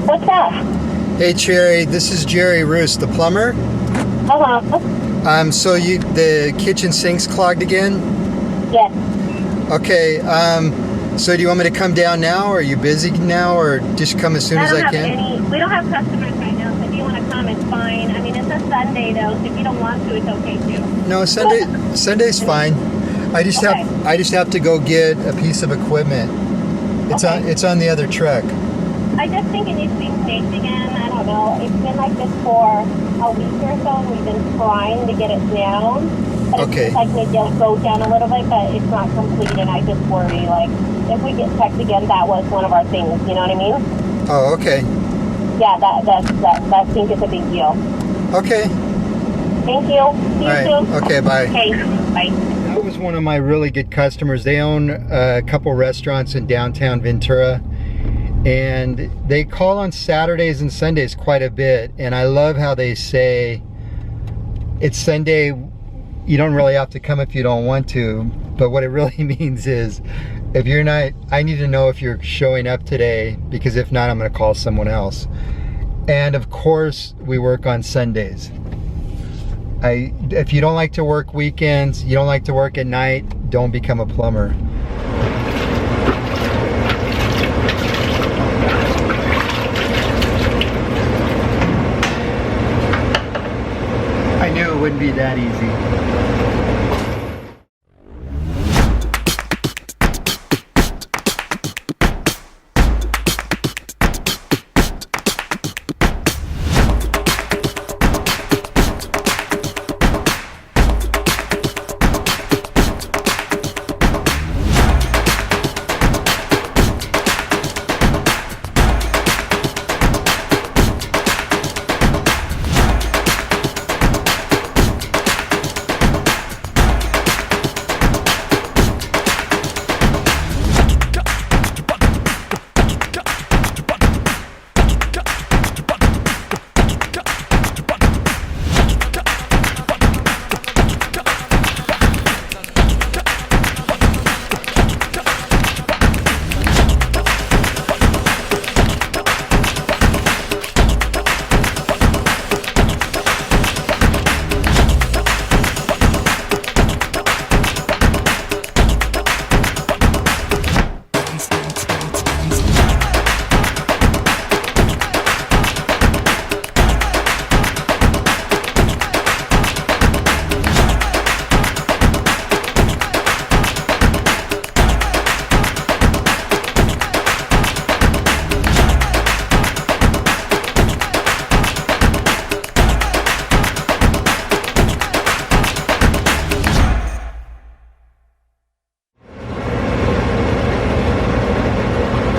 What's up? Hey Cherry, this is Jerry Rous, the plumber. So the kitchen sink's clogged again? Yes. Okay, so do you want me to come down now, or are you busy now, or just come as soon as I can? We don't have customers right now, so if you want to come, it's fine. I mean, it's a Sunday though, so if you don't want to, it's okay too. No, Sunday's fine. I just have to go get a piece of equipment. It's on the other truck. I just think it needs to be staked again. I don't know. It's been like this for a week or so, and we've been trying to get it down. But Okay. it's like maybe it'll go down a little bit, but it's not complete, and I just worry, like, if we get checked again, that was one of our things, you know what I mean? Oh, okay. Yeah, that sink is a big deal. Okay. Thank you. See you soon. Okay, bye. Okay, bye. That was one of my really good customers. They own a couple restaurants in downtown Ventura, and they call on Saturdays and Sundays quite a bit. And I love how they say, it's Sunday, you don't really have to come if you don't want to. But what it really means is, if you're not, I need to know if you're showing up today, because if not, I'm gonna call someone else. And of course, we work on Sundays. If you don't like to work weekends, you don't like to work at night, don't become a plumber. I knew it wouldn't be that easy.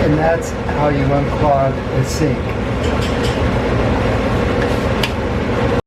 And that's how you unclog the sink.